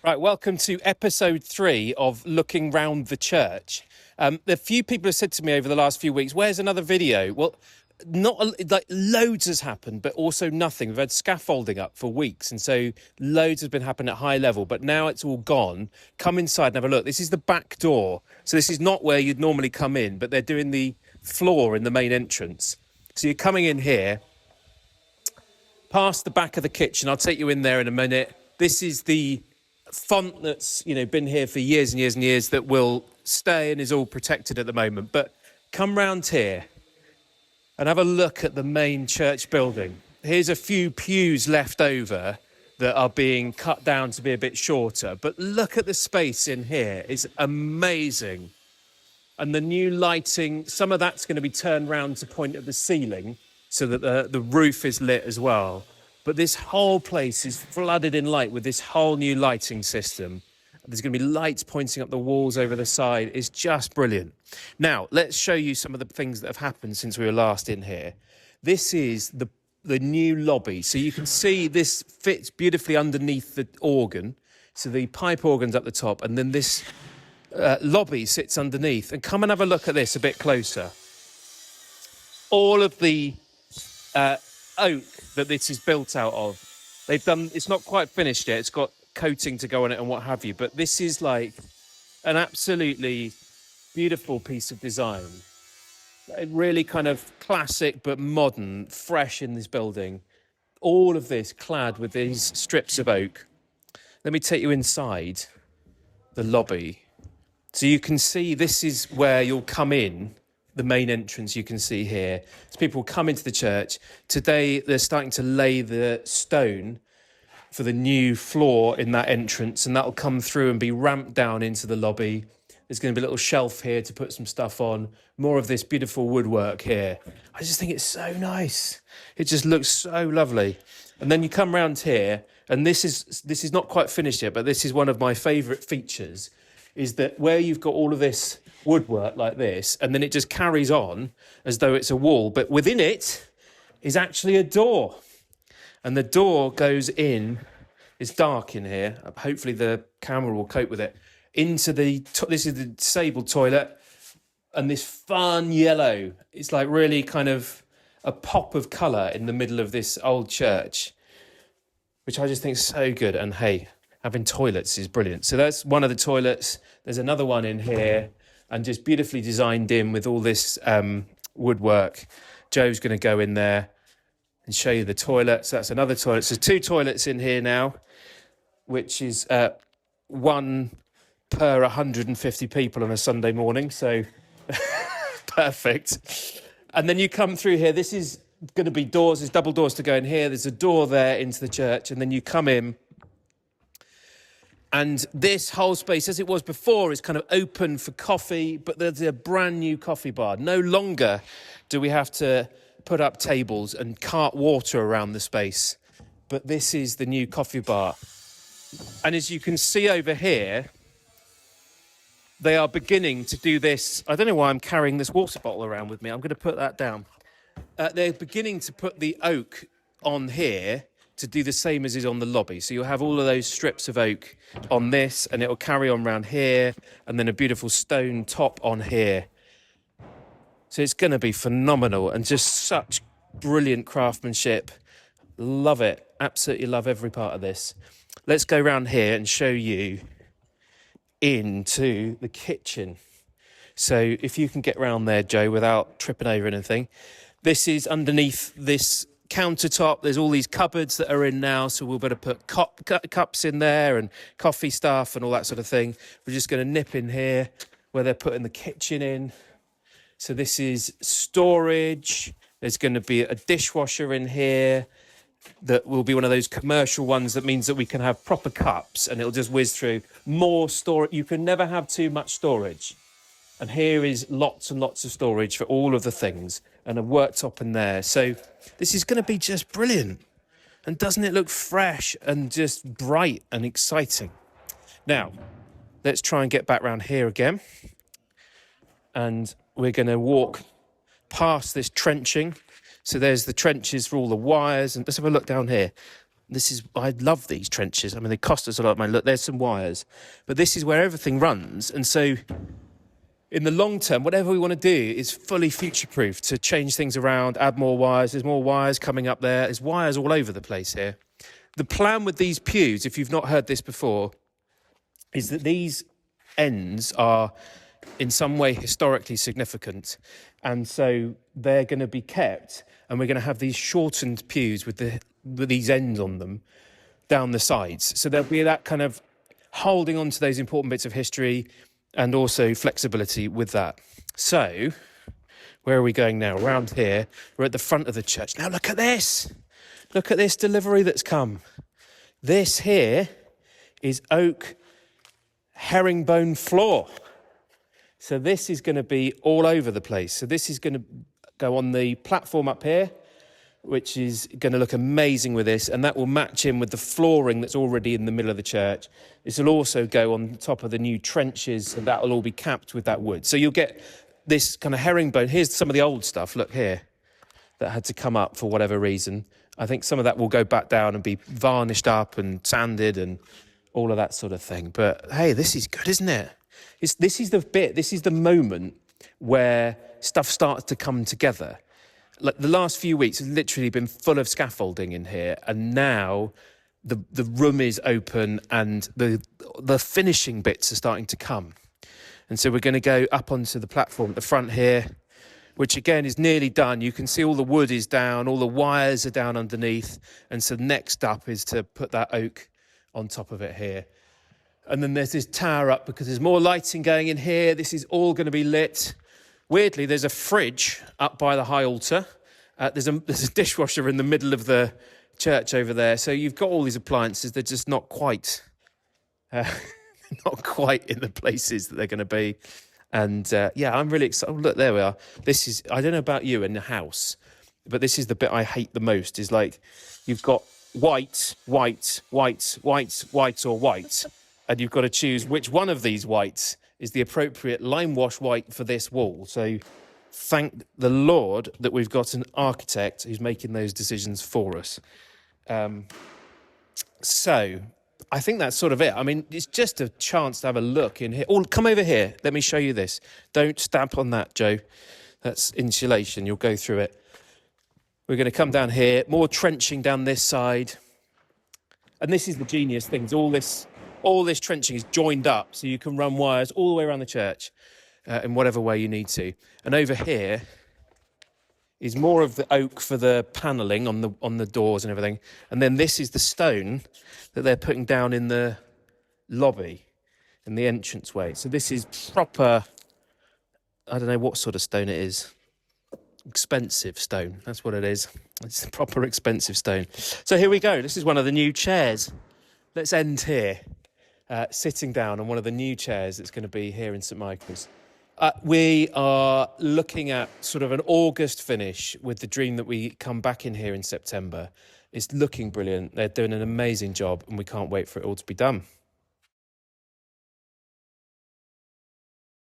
Right, welcome to episode 3 of Looking Round the Church. A few people have said to me over the last few weeks, where's another video? Well, like loads has happened, but also nothing. We've had scaffolding up for weeks, and so loads has been happening at high level, but now it's all gone. Come inside and have a look. This is the back door. So this is not where you'd normally come in, but they're doing the floor in the main entrance. So you're coming in here, past the back of the kitchen. I'll take you in there in a minute. This is the font that's been here for years and years and years that will stay and is all protected at the moment. But come round here and have a look at the main church building. Here's a few pews left over that are being cut down to be a bit shorter, but look at the space in here. It's amazing. And the new lighting, some of that's going to be turned round to point at the ceiling so that the roof is lit as well. But this whole place is flooded in light with this whole new lighting system. There's going to be lights pointing up the walls over the side. It's just brilliant. Now, let's show you some of the things that have happened since we were last in here. This is the new lobby. So you can see this fits beautifully underneath the organ. So the pipe organ's up the top, and then this lobby sits underneath. And come and have a look at this a bit closer. All of the oak that this is built out of, it's not quite finished yet. It's got coating to go on it and what have you, but this is like an absolutely beautiful piece of design. Really kind of classic but modern, fresh in this building. All of this clad with these strips of oak. Let me take you inside the lobby. So you can see this is where you'll come in. The main entrance you can see here. So people come into the church. Today they're starting to lay the stone for the new floor in that entrance, and that'll come through and be ramped down into the lobby. There's going to be a little shelf here to put some stuff on. More of this beautiful woodwork here. I just think it's so nice. It just looks so lovely. And then you come round here, and this is not quite finished yet, but this is one of my favourite features, is that where you've got all of this woodwork like this, and then it just carries on as though it's a wall, but within it is actually a door, and the door goes in. It's dark in here, hopefully the camera will cope with it, into this is the disabled toilet, and this fun yellow, it's like really kind of a pop of colour in the middle of this old church, which I just think is so good. And hey, having toilets is brilliant. So that's one of the toilets. There's another one in here, and just beautifully designed in with all this woodwork. Joe's going to go in there and show you the toilet. So that's another toilet. So 2 toilets in here now, which is one per 150 people on a Sunday morning. So perfect. And then you come through here. This is going to be doors. There's double doors to go in here. There's a door there into the church. And then you come in. And this whole space, as it was before, is kind of open for coffee, but there's a brand new coffee bar. No longer do we have to put up tables and cart water around the space, but this is the new coffee bar. And as you can see over here, they are beginning to do this. I don't know why I'm carrying this water bottle around with me. I'm going to put that down. They're beginning to put the oak on here to do the same as is on the lobby. So you'll have all of those strips of oak on this, and it'll carry on around here, and then a beautiful stone top on here. So it's going to be phenomenal, and just such brilliant craftsmanship. Love it. Absolutely love every part of this. Let's go around here and show you into the kitchen. So if you can get round there, Joe, without tripping over anything. This is underneath this countertop. There's all these cupboards that are in now, so we'll better put cups in there and coffee stuff and all that sort of thing. We're just going to nip in here where they're putting the kitchen in. So this is storage. There's going to be a dishwasher in here that will be one of those commercial ones that means that we can have proper cups and it'll just whiz through. More storage. You can never have too much storage. And here is lots and lots of storage for all of the things, and a worktop in there. So this is going to be just brilliant. And doesn't it look fresh and just bright and exciting? Now, let's try and get back round here again. And we're going to walk past this trenching. So there's the trenches for all the wires. And let's have a look down here. I love these trenches. I mean, they cost us a lot of money. Look, there's some wires, but this is where everything runs. And so in the long term, whatever we want to do is fully future-proof to change things around, add more wires. There's more wires coming up there. There's wires all over the place here. The plan with these pews, if you've not heard this before, is that these ends are in some way historically significant. And so they're going to be kept, and we're going to have these shortened pews with these ends on them down the sides. So there'll be that kind of holding on to those important bits of history and also flexibility with that. So where are we going now? Around here, we're at the front of the church. Now look at this. Look at this delivery that's come. This here is oak herringbone floor. So this is going to be all over the place. So this is going to go on the platform up here, which is going to look amazing with this, and that will match in with the flooring that's already in the middle of the church. This will also go on top of the new trenches, and that will all be capped with that wood. So you'll get this kind of herringbone. Here's some of the old stuff, look here, that had to come up for whatever reason. I think some of that will go back down and be varnished up and sanded and all of that sort of thing. But hey, this is good, isn't it? This is the moment where stuff starts to come together. Like the last few weeks have literally been full of scaffolding in here, and now the room is open and the finishing bits are starting to come. And so we're going to go up onto the platform at the front here, which again is nearly done. You can see all the wood is down, all the wires are down underneath. And so next up is to put that oak on top of it here. And then there's this tower up because there's more lighting going in here. This is all going to be lit. Weirdly, there's a fridge up by the high altar. There's a dishwasher in the middle of the church over there. So you've got all these appliances. They're just not quite in the places that they're going to be. And yeah, I'm really excited. Oh, look, there we are. This is, I don't know about you in the house, but this is the bit I hate the most, is like you've got white, white, white, white, white or white. And you've got to choose which one of these whites is the appropriate lime wash white for this wall. So thank the Lord that we've got an architect who's making those decisions for us. So I think that's sort of it. I mean, it's just a chance to have a look in here. Oh, come over here. Let me show you this. Don't stamp on that, Joe. That's insulation. You'll go through it. We're going to come down here. More trenching down this side. And this is the genius things. All this trenching is joined up, so you can run wires all the way around the church in whatever way you need to. And over here is more of the oak for the panelling on the doors and everything. And then this is the stone that they're putting down in the lobby, in the entranceway. So this is proper, I don't know what sort of stone it is. Expensive stone, that's what it is. It's a proper expensive stone. So here we go. This is one of the new chairs. Let's end here. Sitting down on one of the new chairs that's going to be here in St Michael's. We are looking at sort of an August finish with the dream that we come back in here in September. It's looking brilliant. They're doing an amazing job and we can't wait for it all to be done.